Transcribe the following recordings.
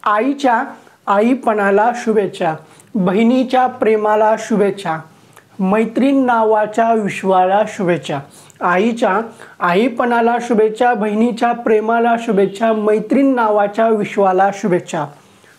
आईच्या आईपणाला शुभेच्छा, बहिणीच्या प्रेमाला शुभेच्छा, मैत्रीण नावाच्या विश्वाला शुभेच्छा। आईच्या आईपणाला शुभेच्छा, बहिणीच्या प्रेमाला शुभेच्छा, मैत्रीण नावाच्या विश्वाला शुभेच्छा।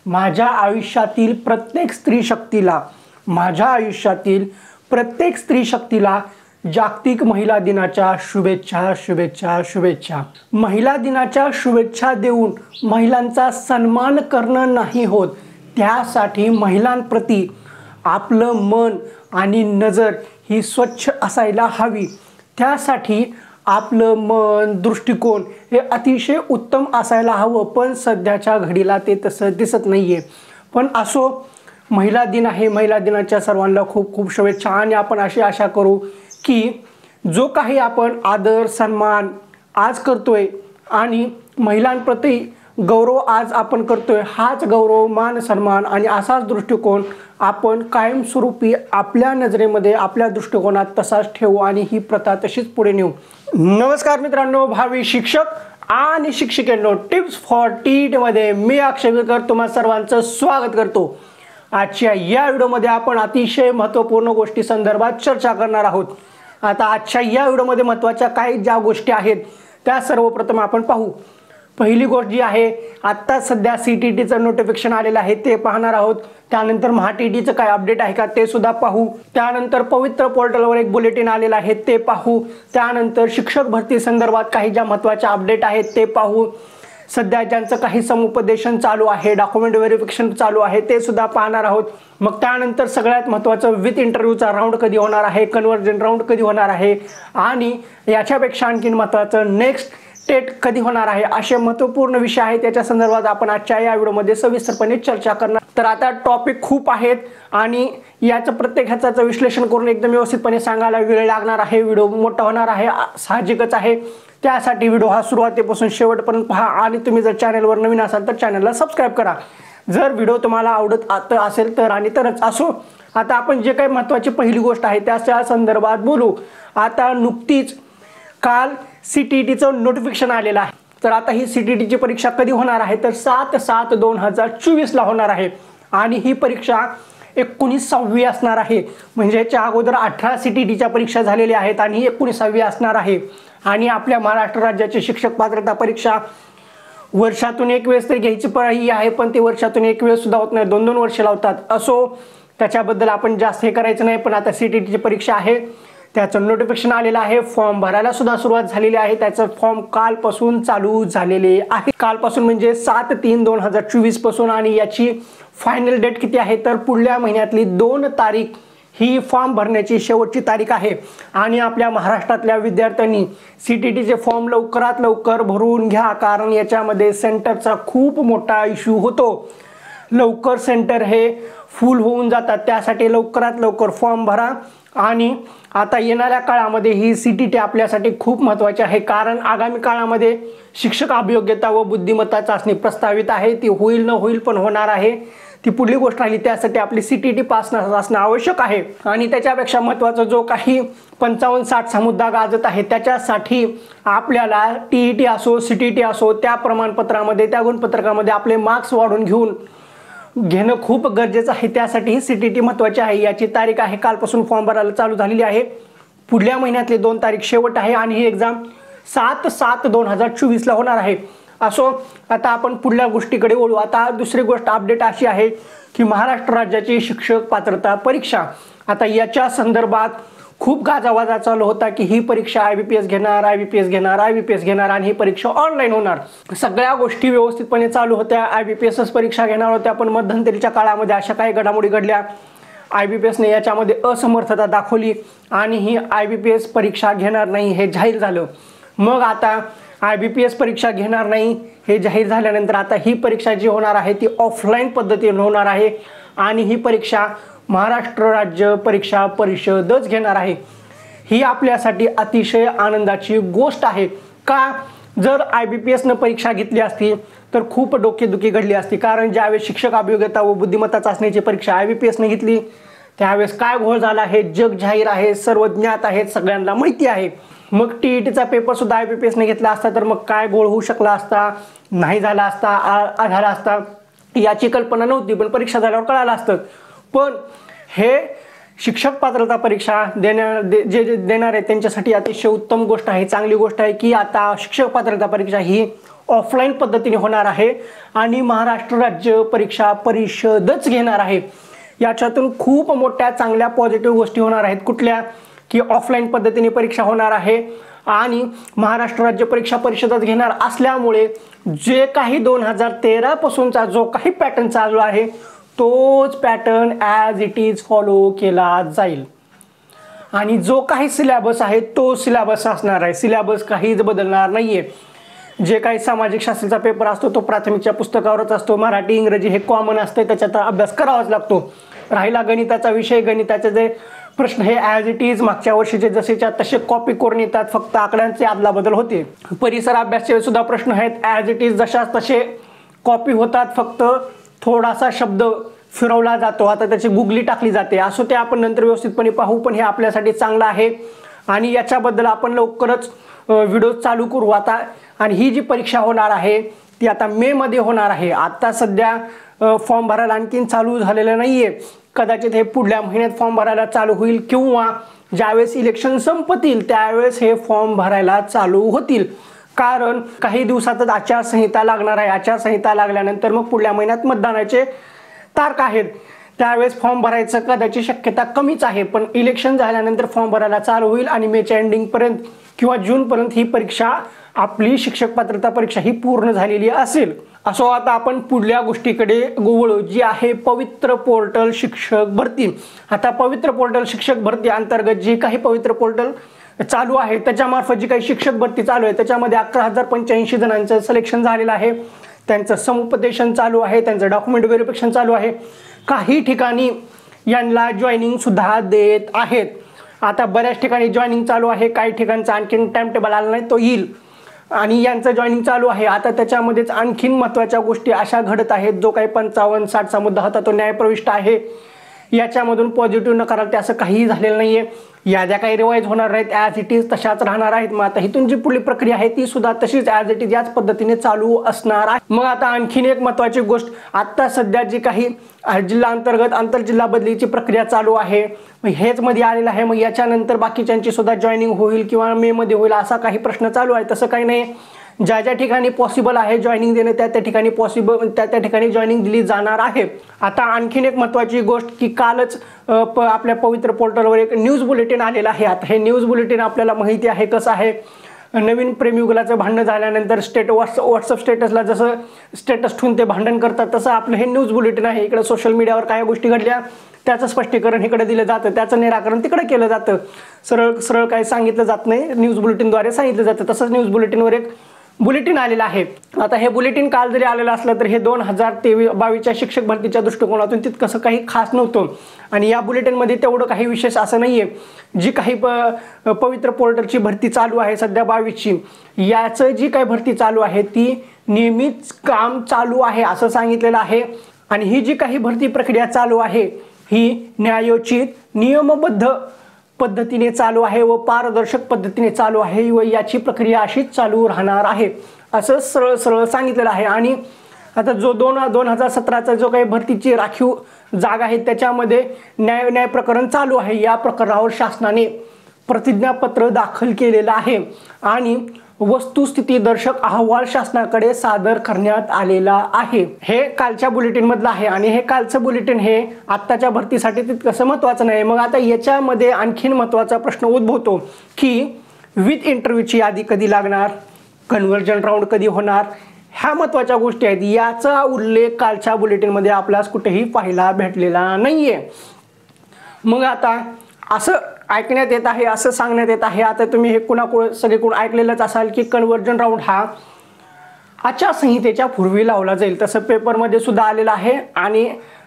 माझ्या आयुष्यातील प्रत्येक स्त्री शक्तीला, माझ्या आयुष्यातील प्रत्येक स्त्री शक्तीला जागतिक महिला दिनाच्या शुभेच्छा शुभेच्छा शुभेच्छा। महिला दिनाच्या शुभेच्छा देऊन महिलांचा सन्मान करणं नाही होत, त्यासाठी महिलांप्रती आपलं मन आणि नजर ही स्वच्छ असायला हवी। त्यासाठी आपलं मन, दृष्टिकोन हे अतिशय उत्तम असायला हवं, पण सध्याच्या घडीला ते तसं दिसत नाहीये। पण असो, महिला दिन आहे, महिला दिनाच्या सर्वांना खूप खूप शुभेच्छा। आणि आपण अशी आशा करू की जो काही आपण आदर सन्मान आज करतोय आणि महिलांप्रती गौरव आज आपण करतोय, हाच गौरव, मान, सन्मान आणि असाच दृष्टिकोन आपण कायमस्वरूपी आपल्या नजरेमध्ये, आपल्या दृष्टिकोनात तसाच ठेवू आणि ही प्रथा तशीच पुढे नेऊ। नमस्कार मित्रांनो, भावी शिक्षक आणि शिक्षिकेंनो, टिप्स फॉर टीट मध्ये मी अक्षय विकर तुम्हा सर्वांचं स्वागत करतो। आजच्या या व्हिडिओमध्ये आपण अतिशय महत्त्वपूर्ण गोष्टी संदर्भात चर्चा करणार आहोत। आता आजच्या या व्हिडिओमध्ये महत्त्वाच्या काही ज्या गोष्टी आहेत त्या सर्वप्रथम आपण पाहू। पहिली गोष्ट जी आहे, आत्ता सध्या CTTचं नोटिफिकेशन आलेलं आहे ते पाहणार आहोत। त्यानंतर MHA-TTचं काय अपडेट आहे का ते सुद्धा पाहू। त्यानंतर पवित्र पोर्टलवर एक बुलेटिन आलेलं आहे ते पाहू। त्यानंतर शिक्षक भरती संदर्भात काही ज्या महत्त्वाच्या अपडेट आहेत ते पाहू। सध्या ज्यांचं काही समुपदेशन चालू आहे, डॉक्युमेंट व्हेरिफिकेशन चालू आहे ते सुद्धा पाहणार आहोत। मग त्यानंतर सगळ्यात महत्त्वाचं विथ इंटरव्ह्यूचा राऊंड कधी होणार आहे, कन्व्हर्जन राऊंड कधी होणार आहे आणि याच्यापेक्षा आणखीन महत्त्वाचं नेक्स्ट टेट कधी होणार आहे, असे महत्त्वपूर्ण विषय आहेत। त्याच्या संदर्भात आपण आजच्या या व्हिडिओमध्ये सविस्तरपणे चर्चा करणार। तर आता टॉपिक खूप आहेत आणि याचं प्रत्येक ह्याचं विश्लेषण करून एकदम व्यवस्थितपणे सांगायला वेळ लागणार आहे, व्हिडिओ मोठा होणार आहे, साहजिकच आहे। त्यासाठी व्हिडिओ हा सुरुवातीपासून शेवटपर्यंत पहा आणि तुम्ही जर चॅनलवर नवीन असाल तर चॅनलला सबस्क्राईब करा जर व्हिडिओ तुम्हाला आवडत असेल तर, आणि तरच। असो, आता आपण जे काही महत्त्वाची पहिली गोष्ट आहे त्याच्या संदर्भात बोलू। आता नुकतीच काल CTTचं नोटिफिकेशन आलेलं आहे। तर आता ही CTTची परीक्षा कधी होणार आहे तर 7/7/2024 ला होणार आहे आणि ही परीक्षा 19वी असणार आहे। म्हणजे याच्या अगोदर 18 CTTच्या परीक्षा झालेल्या आहेत आणि ही 19वी असणार आहे। आणि आपल्या महाराष्ट्र राज्याची शिक्षक पात्रता परीक्षा वर्षातून एक वेळेस तरी घ्यायची पर्यायी आहे, पण ते वर्षातून एक वेळेस सुद्धा होत नाही, 2-2 वर्ष लावतात। असो, त्याच्याबद्दल आपण जास्त हे करायचं नाही। पण आता CTTची परीक्षा आहे, त्याचं नोटिफिकेशन आलेलं आहे, फॉर्म भरायला सुद्धा सुरुवात झालेली आहे। त्याचं फॉर्म कालपासून चालू झालेले आहे, कालपासून म्हणजे 7/3/2024 पासून। आणि याची फायनल डेट किती आहे तर पुढल्या महिन्यातली 2 तारीख ही फॉर्म भरण्याची शेवटची तारीख आहे। आणि आपल्या महाराष्ट्रातल्या विद्यार्थ्यांनी CTTचे फॉर्म लवकरात लवकर भरून घ्या, कारण याच्यामध्ये सेंटरचा खूप मोठा इश्यू होतो। लवकर सेंटर हे फुल होऊन जातात, त्यासाठी लवकरात लवकर फॉर्म भरा। आणि आता येणाऱ्या काळामध्ये ही CTT आपल्यासाठी खूप महत्त्वाची आहे, कारण आगामी काळामध्ये शिक्षक अभियोग्यता व बुद्धिमत्ता चाचणी प्रस्तावित आहे। ती होईल न होईल पण होणार आहे, ती पुढली गोष्ट राहिली। त्यासाठी आपली CTT पास असणं आवश्यक आहे। आणि त्याच्यापेक्षा महत्त्वाचं जो काही 55-60चा मुद्दा गाजत आहे त्याच्यासाठी आपल्याला TET असो CTT असो त्या प्रमाणपत्रामध्ये, त्या गुणपत्रकामध्ये आपले मार्क्स वाढून घेणं खूप गरजेचं आहे। त्यासाठी CTT महत्त्वाची आहे। याची तारीख आहे, कालपासून फॉर्म भरायला चालू झालेली आहे, पुढल्या महिन्यातली 2 तारीख शेवट आहे आणि ही एक्झाम 7/7/2024 ला होणार आहे। असो, आता आपण पुढल्या गोष्टीकडे वळू। आता दुसरी गोष्ट अपडेट अशी आहे की महाराष्ट्र राज्याची शिक्षक पात्रता परीक्षा, आता याच्या संदर्भात खूप गाजावाजा चालू होता की ही परीक्षा IBPS घेणार, IBPS घेणार, IBPS घेणार आणि ही परीक्षा ऑनलाईन होणार। सगळ्या गोष्टी व्यवस्थितपणे चालू होत्या, IBPSच परीक्षा घेणार होत्या, पण मध्यंतरीच्या काळामध्ये अशा काही घडामोडी घडल्या, IBPSने याच्यामध्ये असमर्थता दाखवली आणि ही IBPS परीक्षा घेणार नाही हे जाहीर झालं। मग आता IBPS परीक्षा घेणार नाही हे जाहीर झाल्यानंतर आता ही परीक्षा जी होणार आहे ती ऑफलाईन पद्धतीने होणार आहे आणि ही परीक्षा महाराष्ट्र राज्य परीक्षा परिषदच घेणार आहे। ही आपल्यासाठी अतिशय आनंदाची गोष्ट आहे। का, जर IBPSनं परीक्षा घेतली असती तर खूप डोकेदुखी घडली असती, कारण ज्यावेळेस शिक्षक अभियोग्यता व बुद्धिमत्ता चाचणीची परीक्षा IBPSने घेतली त्यावेळेस काय घोळ झाला हे जग जाहीर आहे, सर्व ज्ञात आहे, सगळ्यांना माहिती आहे। मग TETचा पेपर सुद्धा IBPSने घेतला असता तर मग काय घोळ होऊ शकला असता, नाही झाला असता, झाला असता। याची कल्पना नव्हती, पण परीक्षा झाल्यावर कळालं असतं. पण हे शिक्षक पात्रता परीक्षा जे देणार आहे त्यांच्यासाठी अतिशय उत्तम गोष्ट आहे, चांगली गोष्ट आहे की आता शिक्षक पात्रता परीक्षा ही ऑफलाईन पद्धतीने होणार आहे आणि महाराष्ट्र राज्य परीक्षा परिषदच घेणार आहे. याच्यातून खूप मोठ्या चांगल्या पॉझिटिव्ह गोष्टी होणार आहेत. कुठल्या? की ऑफलाईन पद्धतीने परीक्षा होणार आहे आणि महाराष्ट्र राज्य परीक्षा परिषदच घेणार असल्यामुळे जे काही 2013 पासूनचा जो काही पॅटर्न चालू आहे तोच pattern as it is follow केला जाईल आणि जो काही सिलेबस आहे तो सिलेबस असणार आहे. सिलेबस काहीच बदलणार नाही आहे. जे काही सामाजिक शास्त्राचा पेपर असतो तो प्राथमिकच्या पुस्तकावरच असतो. मराठी इंग्रजी हे कॉमन असते, त्याच्यात अभ्यास करावाच लागतो. राहिला गणिताचा विषय, गणिताचे जे प्रश्न हे ॲज इट इज मागच्या वर्षीचे जसेच्या तसे कॉपी करून येतात, फक्त आकड्यांचे अदलाबदल होते. परिसर अभ्यासाचे सुद्धा प्रश्न आहेत ॲज इट इज जशाच तसे कॉपी होतात, फक्त थोडासा शब्द फिरवला जातो, आता त्याची गुगली टाकली जाते. असो ते आपण नंतर व्यवस्थितपणे पाहू, पण हे आपल्यासाठी चांगलं आहे आणि याच्याबद्दल आपण लवकरच व्हिडिओ चालू करू आता. आणि ही जी परीक्षा होणार आहे ती आता मे मध्ये होणार आहे. आता सध्या फॉर्म भरायला आणखीन चालू झालेलं नाही आहे. कदाचित हे पुढल्या महिन्यात फॉर्म भरायला चालू होईल किंवा ज्यावेळेस इलेक्शन संपतील त्यावेळेस हे फॉर्म भरायला चालू होतील, कारण काही दिवसातच आचारसंहिता लागणार आहे. आचारसंहिता लागल्यानंतर मग पुढल्या महिन्यात मतदानाचे तारखा आहेत, त्यावेळेस फॉर्म भरायचं कदाचित शक्यता कमीच आहे. पण इलेक्शन झाल्यानंतर फॉर्म भरायला चालू होईल आणि मेच्या एंडिंगपर्यंत किंवा जूनपर्यंत ही परीक्षा आपली शिक्षक पात्रता परीक्षा ही पूर्ण झालेली असेल. असो आता आपण पुढल्या गोष्टीकडे वळू, जी आहे पवित्र पोर्टल शिक्षक भरती. आता पवित्र पोर्टल शिक्षक भरती अंतर्गत जी काही पवित्र पोर्टल चालू आहे त्याच्यामार्फत जी काही शिक्षक भरती चालू आहे त्याच्यामध्ये 11,085 जणांचं सिलेक्शन झालेलं आहे. त्यांचं समुपदेशन चालू आहे, त्यांचं डॉक्युमेंट व्हेरिफिकेशन चालू आहे. काही ठिकाणी यांना जॉईनिंग सुद्धा देत आहेत. आता बऱ्याच ठिकाणी जॉईनिंग चालू आहे, काही ठिकाणचा आणखीन टाइम टेबल आला नाही, तो येईल आणि यांचं जॉईनिंग चालू आहे. आता त्याच्यामध्येच आणखीन महत्त्वाच्या गोष्टी अशा घडत आहेत, जो काही 55-60चा मुद्दा होता तो न्यायप्रविष्ट आहे. याच्यामधून पॉझिटिव्ह नकारार्थी असं काहीही झालेलं नाही आहे. याद्या काही रिवाईज होणार नाहीत, ॲज इट इज तशाच राहणार आहेत. मग आता इथून जी पुढली प्रक्रिया आहे ती सुद्धा तशीच ॲज इट इज याच पद्धतीने चालू असणार आहे. मग आता आणखीन एक महत्त्वाची गोष्ट, आता सध्या जी काही जिल्हा अंतर्गत आंतरजिल्हा बदलीची प्रक्रिया चालू आहे हेच मध्ये आलेलं आहे. मग याच्यानंतर बाकीच्यांची सुद्धा जॉईनिंग होईल किंवा मे मध्ये होईल असा काही प्रश्न चालू आहे. तसं काही नाही, ज्या ज्या ठिकाणी पॉसिबल आहे जॉईनिंग देणे त्या ठिकाणी पॉसिबल त्या ठिकाणी जॉईनिंग दिली जाणार आहे. आता आणखीन एक महत्त्वाची गोष्ट की कालच आपल्या पवित्र पोर्टलवर एक न्यूज बुलेटिन आलेलं आहे. आता हे न्यूज बुलेटिन आपल्याला माहिती आहे कसं आहे, नवीन प्रेमयुगलाचं भांडण झाल्यानंतर व्हॉट्सअप स्टेटसला जसं स्टेटस ठेवून ते भांडण करतात तसं आपलं हे न्यूज बुलेटिन आहे. इकडे सोशल मीडियावर काय गोष्टी घडल्या त्याचं स्पष्टीकरण इकडे दिलं जातं, त्याचं निराकरण तिकडे केलं जातं. सरळ सरळ काही सांगितलं जात नाही, न्यूज बुलेटिनद्वारे सांगितलं जातं. तसंच न्यूज बुलेटिनवर एक बुलेटिन आलेलं आहे. आता हे बुलेटिन काल जरी आलेलं असलं तर हे 2022च्या शिक्षक भरतीच्या दृष्टिकोनातून तितकंसं काही खास नव्हतं आणि या बुलेटिनमध्ये तेवढं काही विशेष असं नाही आहे. जी काही पवित्र पोर्टलची भरती चालू आहे सध्या 22ची, याचं जी काही भरती चालू आहे ती नेहमीच काम चालू आहे असं सांगितलेलं आहे. आणि ही जी काही भरती प्रक्रिया चालू आहे ही न्यायोचित नियमबद्ध पद्धतीने चालू आहे व पारदर्शक पद्धतीने चालू आहे व याची प्रक्रिया अशीच चालू राहणार आहे असं सरळ सरळ सांगितलेलं आहे. आणि आता जो 2017चा जो काही भरतीची राखीव जागा आहे त्याच्यामध्ये न्याय प्रकरण चालू आहे. या प्रकरणावर शासनाने प्रतिज्ञापत्र दाखल केलेलं आहे आणि वस्तुस्थिती दर्शक अहवाल शासनाकडे सादर करण्यात आलेला आहे. हे कालच्या बुलेटिन मधलं आहे आणि हे कालचं बुलेटिन हे आत्ताच्या भरतीसाठी तितकंसं महत्त्वाचं नाही. मग आता याच्यामध्ये आणखीन महत्त्वाचा प्रश्न उद्भवतो की विथ इंटरव्ह्यूची यादी कधी लागणार, कन्व्हर्जन राऊंड कधी होणार, ह्या महत्त्वाच्या गोष्टी आहेत. याचा उल्लेख कालच्या बुलेटिनमध्ये आपल्यास कुठेही पाहायला भेटलेला नाहीये. मग आता असं ऐकण्यात येत आहे, असं सांगण्यात येत आहे, आता तुम्ही हे सगळीकडून ऐकलेलंच असाल की कन्व्हर्जन राऊंड हा आचारसंहितेच्या पूर्वी लावला जाईल. तसं पेपरमध्ये सुद्धा आलेलं आहे आणि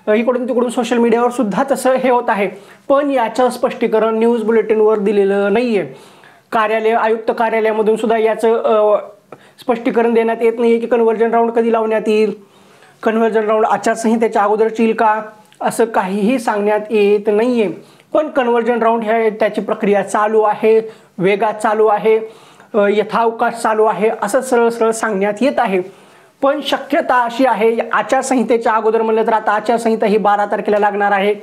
इकडून तिकडून सोशल मीडियावर सुद्धा तसं हे होत आहे. पण याचं स्पष्टीकरण न्यूज बुलेटिनवर दिलेलं नाही आहे. आयुक्त कार्यालयामधून सुद्धा याचं स्पष्टीकरण देण्यात येत नाही की कन्व्हर्जन राऊंड कधी लावण्यात येईल, कन्व्हर्जन राऊंड आचारसंहितेच्या अगोदरच येईल का, असं काहीही सांगण्यात येत नाही आहे. पण कन्व्हर्जन राऊंड हे त्याची प्रक्रिया चालू आहे, वेगात चालू आहे, यथावकाश चालू आहे असं सरळ सरळ सांगण्यात येत आहे. पण शक्यता अशी आहे, आचारसंहितेच्या अगोदर म्हणलं तर आता आचारसंहिता ही 12 तारखेला लागणार आहे,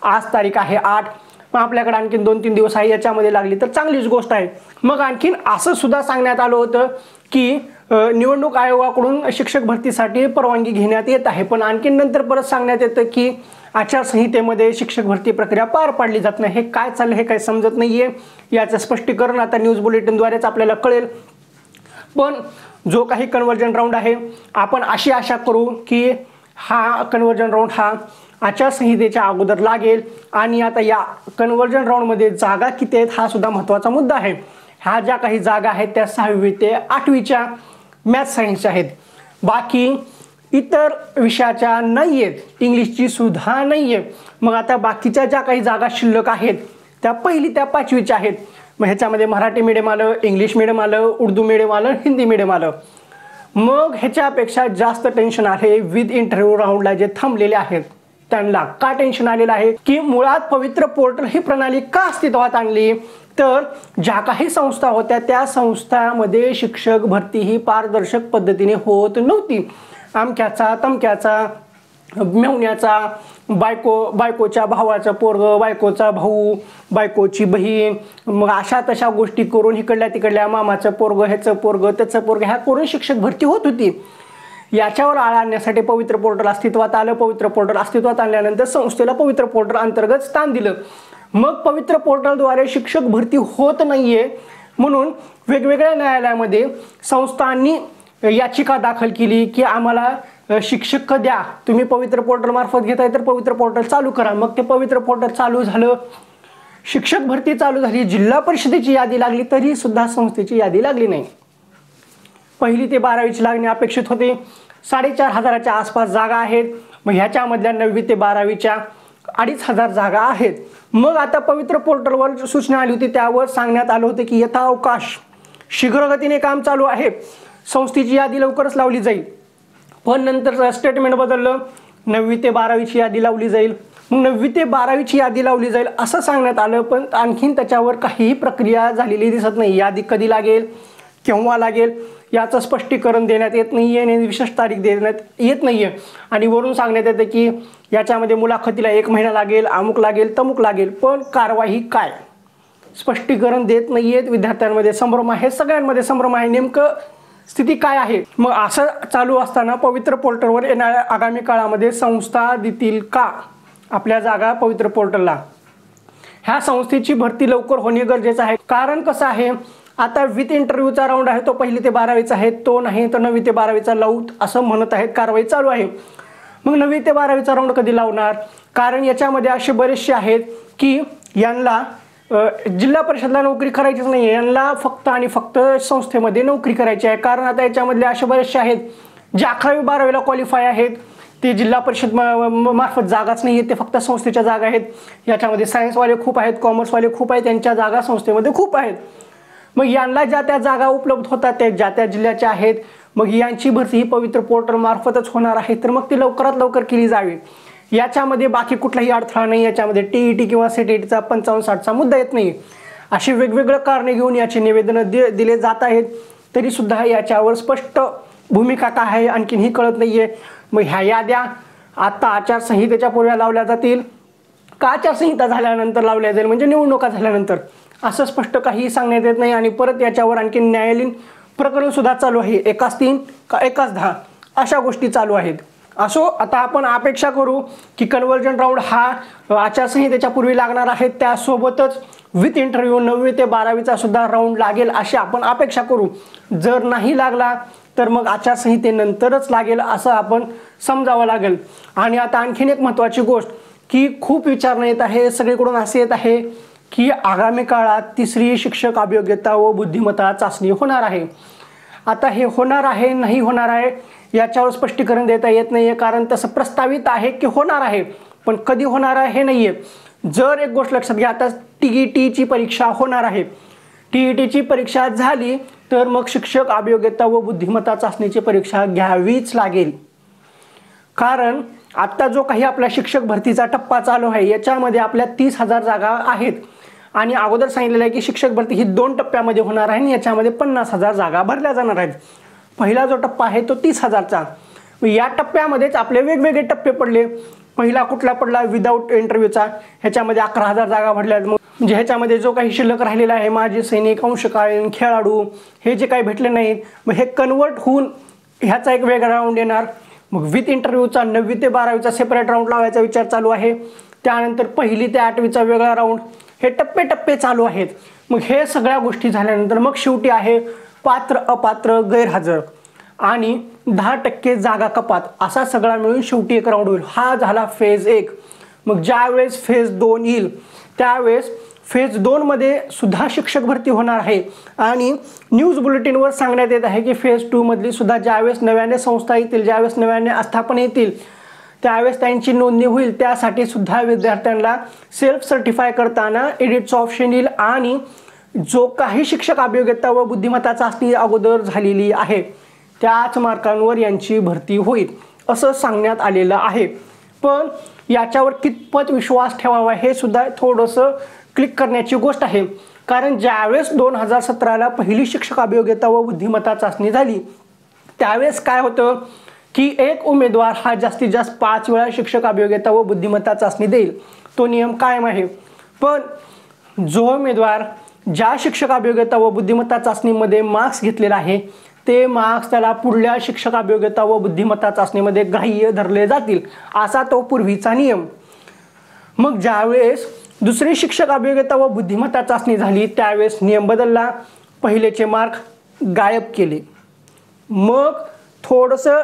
आज तारीख आहे 8, मग आपल्याकडे आणखीन 2-3 दिवस आहे, याच्यामध्ये लागली तर चांगलीच गोष्ट आहे। मग आणखीन असं सुद्धा सांगण्यात आलं होतं की निवडणूक आयोगाकडून शिक्षक भरतीसाठी परवानगी घेण्यात येत आहे, पण आणखीन नंतर परत सांगण्यात येतं की आचारसंहितेमध्ये शिक्षक भरती प्रक्रिया पार पाडली जात नाही। हे काय चाललं हे काही समजत नाहीये, याचं स्पष्टीकरण आता न्यूज बुलेटिनद्वारेच आपल्याला कळेल। पण जो काही कन्वर्जन राऊंड आहे, आपण अशी आशा करू की हा कन्वर्जन राऊंड हा आचारसंहितेच्या अगोदर लागेल। आणि आता या कन्वर्जन राऊंडमध्ये जागा किती आहेत हा सुद्धा महत्त्वाचा मुद्दा आहे। ह्या ज्या काही जागा आहेत त्या 6वी ते 8वीच्या मॅथ्स सायन्सच्या आहेत, बाकी इतर विषयाच्या नाही आहेत, इंग्लिशची सुद्धा नाही आहे। मग आता बाकीच्या ज्या काही जागा शिल्लक आहेत त्या 1ली ते 5वीच्या आहेत। मग ह्याच्यामध्ये मराठी मीडियम आलं, इंग्लिश मीडियम आलं, उर्दू मीडियम आलं, हिंदी मीडियम आलं। मग ह्याच्यापेक्षा जास्त टेन्शन आहे विथ इंटरव्ह्यू राऊंडला जे थांबलेले आहेत त्यांना। का टेन्शन आलेलं आहे की मुळात पवित्र पोर्टल ही प्रणाली का अस्तित्वात आणली, तर ज्या काही संस्था होत्या त्या संस्थांमध्ये शिक्षक भरती ही पारदर्शक पद्धतीने होत नव्हती। अमक्याचा तमक्याचा, मेहुण्याचा, बायकोच्या भावाचं पोरग, बायकोचा भाऊ, बायकोची बहीण, मग अशा तशा गोष्टी करून इकडल्या तिकडल्या मामाचं पोरग, ह्याचं पोरग, त्याचं पोरग, ह्या करून शिक्षक भरती होत होती। याच्यावर आळा आणण्यासाठी पवित्र पोर्टल अस्तित्वात आलं। पवित्र पोर्टल अस्तित्वात आणल्यानंतर संस्थेला पवित्र पोर्टल अंतर्गत स्थान दिलं। मग पवित्र पोर्टलद्वारे शिक्षक भरती होत नाहीये म्हणून वेगवेगळ्या न्यायालयामध्ये संस्थांनी याचिका दाखल केली की आम्हाला शिक्षक द्या, तुम्ही पवित्र पोर्टल मार्फत घेताय तर पवित्र पोर्टल चालू करा। मग ते पवित्र पोर्टल चालू झालं, शिक्षक भरती चालू झाली, जिल्हा परिषदेची यादी लागली, तरी सुद्धा संस्थेची यादी लागली नाही। 1ली ते 12वीची लागणे अपेक्षित होते। 4500च्या आसपास जागा आहेत। मग ह्याच्यामधल्या 9वी ते 12वीच्या 2500 जागा आहेत। मग आता पवित्र पोर्टलवर सूचना आली होती, त्यावर सांगण्यात आलं होतं की यथावकाश शीघ्रगतीने काम चालू आहे, संस्थेची यादी लवकरच लावली जाईल। पण नंतर स्टेटमेंट बदललं, 9वी ते 12वीची यादी लावली जाईल। मग 9वी ते 12वीची यादी लावली जाईल असं सांगण्यात आलं, पण आणखीन त्याच्यावर काहीही प्रक्रिया झालेली दिसत नाही। यादी कधी लागेल, केव्हा लागेल याचं स्पष्टीकरण देण्यात येत नाहीये आणि विशेष तारीख देण्यात येत नाहीये। आणि वरून सांगण्यात येतं की याच्यामध्ये मुलाखतीला 1 महिना लागेल, अमुक लागेल, तमुक लागेल, पण कारवाई काय स्पष्टीकरण देत नाहीयेत। विद्यार्थ्यांमध्ये संभ्रम आहे, सगळ्यांमध्ये संभ्रम आहे, नेमकं स्थिती काय आहे। मग असं चालू असताना पवित्र पोर्टलवर येणाऱ्या आगामी काळामध्ये संस्था देतील का आपल्या जागा पवित्र पोर्टलला? ह्या संस्थेची भरती लवकर होणे गरजेचं आहे। कारण कसं आहे, आता विथ इंटरव्ह्यूचा राऊंड आहे तो 1ली ते 12वीचा आहे, तो नाही तर 9वी ते 12वीचा लावू असं म्हणत आहेत, कारवाई चालू आहे। मग 9वी ते 12वीचा राऊंड कधी लावणार? कारण याच्यामध्ये असे बरेचसे आहेत की यांना जिल्हा परिषदला नोकरी करायचीच नाही आहे, यांना फक्त आणि फक्त संस्थेमध्ये नोकरी करायची आहे। कारण आता याच्यामधले असे बरेचसे आहेत जे 11वी 12वीला क्वालिफाय आहेत, ते जिल्हा परिषद मार्फत जागाच नाही आहेत, ते फक्त संस्थेच्या जागा आहेत। याच्यामध्ये सायन्सवाले खूप आहेत, कॉमर्सवाले खूप आहेत, त्यांच्या जागा संस्थेमध्ये खूप आहेत। मग यांना ज्या त्या जागा उपलब्ध होतात त्या ज्या त्या जिल्ह्याच्या आहेत, मग यांची भरती ही पवित्र पोर्टल मार्फतच होणार आहे, तर मग ती लवकरात लवकर केली जावी। याच्यामध्ये बाकी कुठलाही अडथळा नाही, याच्यामध्ये टीईटी किंवा सीटीईटीचा 55-60चा मुद्दा येत नाही। अशी वेगवेगळे कारणे घेऊन याची निवेदनं दिले जात आहेत, तरी सुद्धा याच्यावर स्पष्ट भूमिका काय आहे आणखीनही कळत नाहीये। मग ह्या याद्या आता आचारसंहितेच्या पूर्वी लावल्या जातील का आचारसंहिता झाल्यानंतर लावल्या जाईल, म्हणजे निवडणुका झाल्यानंतर, असं स्पष्ट काही सांगण्यात येत नाही। आणि परत याच्यावर आणखी न्यायालयीन प्रकरण सुद्धा चालू आहे, 1-3 का 1-10 अशा गोष्टी चालू आहेत। असो, आता आपण अपेक्षा करू की कन्वर्जन राऊंड हा आचारसंहितेच्या पूर्वी लागणार आहे, त्यासोबतच विथ इंटरव्ह्यू 9वी ते 12वीचा सुद्धा राऊंड लागेल अशी आपण अपेक्षा करू। जर नाही लागला तर मग आचारसंहितेनंतरच लागेल असं आपण समजावं लागेल। आणि आता आणखीन एक महत्त्वाची गोष्ट की खूप विचारणं येत आहे, सगळीकडून असे येत आहे की आगामी काळात 3री शिक्षक अभियोग्यता व बुद्धिमत्ता चाचणी होणार आहे। आता हे होणार आहे नाही होणार आहे याच्यावर स्पष्टीकरण देता येत नाहीये, कारण तसं प्रस्तावित आहे की होणार आहे, पण कधी होणार आहे हे नाहीये। जर एक गोष्ट लक्षात घ्या, आता टीईटीची परीक्षा होणार आहे, टीईटीची परीक्षा झाली तर मग शिक्षक अभियोग्यता व बुद्धिमत्ता चाचणीची परीक्षा घ्यावीच लागेल। कारण आता जो काही आपला शिक्षक भरतीचा टप्पा चालू आहे याच्यामध्ये आपल्या 30,000 जागा आहेत आणि अगोदर सांगितलेलं आहे की शिक्षक भरती ही 2 टप्प्यामध्ये होणार आहे आणि याच्यामध्ये 50,000 जागा भरल्या जाणार आहेत। पहिला जो टप्पा आहे तो 30,000चा। या टप्प्यामध्येच आपले वेगवेगळे टप्पे पडले। पहिला कुठला पडला विदाऊट इंटरव्ह्यूचा, ह्याच्यामध्ये 11,000 जागा भरल्या। म्हणजे ह्याच्यामध्ये जो काही शिल्लक राहिलेला आहे माजी सैनिक, अंशकालीन, खेळाडू हे जे काही भेटले नाहीत, मग हे कन्वर्ट होऊन ह्याचा एक वेगळा राऊंड येणार। मग विथ इंटरव्ह्यूचा 9वी ते 12वीचा सेपरेट राऊंड लावायचा विचार चालू आहे। त्यानंतर 1ली ते 8वीचा वेगळा राऊंड, हे टप्पे टप्पे चालू आहेत। मग हे सगळ्या गोष्टी झाल्यानंतर मग शेवटी आहे पात्र, अपात्र, गैरहजर आणि 10% जागा कपात, असा सगळा मिळून शेवटी एक राऊंड होईल। हा झाला फेज 1। मग ज्यावेळेस फेज 2 येईल त्यावेळेस फेज 2 मध्ये सुद्धा शिक्षक भरती होणार आहे आणि न्यूज बुलेटिनवर सांगण्यात येत आहे की फेज 2 मधली सुद्धा ज्यावेळेस नव्याने संस्था येतील, ज्यावेळेस नव्याने आस्थापना येतील त्यावेळेस त्यांची नोंदणी होईल। त्यासाठी सुद्धा विद्यार्थ्यांना सेल्फ सर्टिफाय करताना एडिटचं ऑप्शन येईल आणि जो काही शिक्षक अभियोग्यता व बुद्धिमत्ता चाचणी अगोदर झालेली आहे त्याच मार्कांवर यांची भरती होईल असं सांगण्यात आलेलं आहे। पण याच्यावर कितपत विश्वास ठेवावा हे सुद्धा थोडंसं क्लिक करण्याची गोष्ट आहे, कारण ज्यावेळेस 2017ला पहिली शिक्षक अभियोग्यता व बुद्धिमत्ता चाचणी झाली त्यावेळेस काय होतं की एक उमेदवार हा जास्तीत जास्त 5 वेळा शिक्षक अभियोग्यता व बुद्धिमत्ता चाचणी देईल, तो नियम कायम आहे। पण जो उमेदवार ज्या शिक्षक अभियोग्यता व बुद्धिमत्ता चाचणीमध्ये मार्क्स घेतलेला आहे ते मार्क्स त्याला पुढल्या शिक्षक अभियोग्यता व बुद्धिमत्ता चाचणीमध्ये ग्राह्य धरले जातील, असा तो पूर्वीचा नियम। मग ज्यावेळेस दुसरी शिक्षक अभियोग्यता व बुद्धिमत्ता चाचणी झाली त्यावेळेस नियम बदलला, पहिलेचे मार्क गायब केले। मग थोडंसं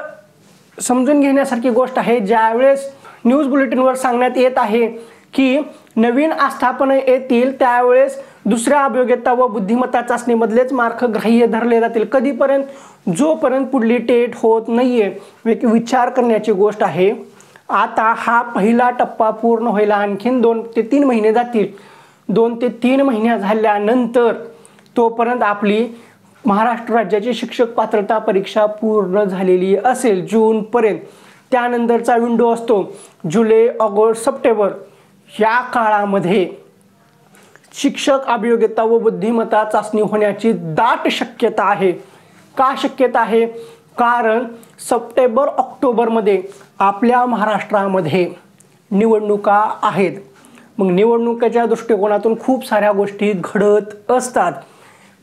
समजून घेण्यासारखी गोष्ट आहे, ज्यावेळेस न्यूज बुलेटिनवर सांगण्यात येत आहे की नवीन आस्थापना येतील त्यावेळेस दुसऱ्या अभियोग्यता व बुद्धिमत्ता चाचणीमधलेच मार्क ग्राह्य धरले जातील। कधीपर्यंत? जोपर्यंत पुढली टेट होत नाहीये। एक विचार करण्याची गोष्ट आहे। आता हा पहिला टप्पा पूर्ण व्हायला आणखीन 2 ते 3 महिने जातील। 2 ते 3 महिने झाल्यानंतर तोपर्यंत आपली महाराष्ट्र राज्याची शिक्षक पात्रता परीक्षा पूर्ण झालेली असेल जूनपर्यंत। त्यानंतरचा विंडो असतो जुलै, ऑगस्ट, सप्टेंबर। या काळामध्ये शिक्षक अभियोग्यता व बुद्धिमत्ता चाचणी होण्याची दाट शक्यता आहे। का शक्यता आहे? कारण सप्टेंबर, ऑक्टोबरमध्ये आपल्या महाराष्ट्रामध्ये निवडणुका आहेत। मग निवडणुकीच्या दृष्टिकोनातून खूप साऱ्या गोष्टी घडत असतात।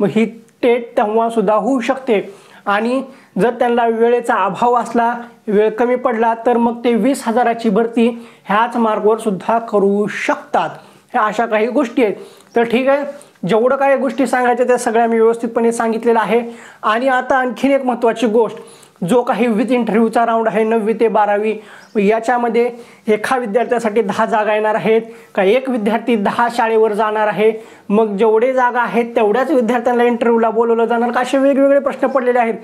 मग ही टेट तेव्हा सुद्धा होऊ शकते आणि जर त्यांना वेळेचा अभाव असला, वेळ कमी पडला तर मग ते 20,000ची भरती ह्याच मार्गावर सुद्धा करू शकतात। ह्या अशा काही गोष्टी आहेत। तर ठीक आहे, जेवढं काही गोष्टी सांगायच्या त्या सगळ्या मी व्यवस्थितपणे सांगितलेलं आहे। आणि आता आणखीन एक महत्त्वाची गोष्ट, जो काही विथ इंटरव्ह्यूचा राऊंड आहे 9वी ते 12वी, याच्यामध्ये एका विद्यार्थ्यासाठी 10 जागा येणार आहेत का एक विद्यार्थी 10 शाळेवर जाणार आहे? मग जेवढे जागा आहेत तेवढ्याच विद्यार्थ्यांना इंटरव्ह्यूला बोलवलं जाणार का? असे वेगवेगळे प्रश्न पडलेले आहेत।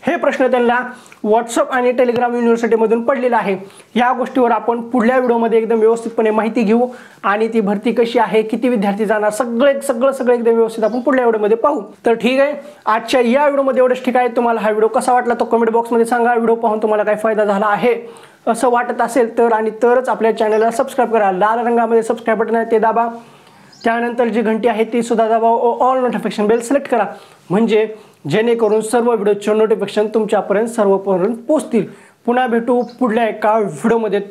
हे प्रश्न त्यांना व्हॉट्सअप आणि टेलिग्राम युनिव्हर्सिटीमधून पडलेला आहे। या गोष्टीवर आपण पुढल्या व्हिडिओमध्ये एकदम व्यवस्थितपणे माहिती घेऊ आणि ती भरती कशी आहे, किती विद्यार्थी जाणार, सगळं एकदम व्यवस्थित आपण पुढल्या व्हिडिओमध्ये पाहू। तर ठीक आहे, आजच्या या व्हिडिओमध्ये एवढंच। ठीक आहे, तुम्हाला हा व्हिडिओ कसा वाटला तो कमेंट बॉक्समध्ये सांगा। व्हिडिओ पाहून तुम्हाला काय फायदा झाला आहे असं वाटत असेल तर आणि तरच आपल्या चॅनलला सबस्क्राईब करा। लाल रंगामध्ये सबस्क्राईब बटन आहे ते दाबा, त्यानंतर जी घंटी आहे ती सुद्धा दाबा, ऑल नोटिफिकेशन बेल सिलेक्ट करा, म्हणजे जेणेकरून सर्व व्हिडिओचे नोटिफिकेशन तुमच्यापर्यंत सर्वपर्यंत पोहोचतील। पुन्हा भेटू पुढल्या एका व्हिडिओमध्ये।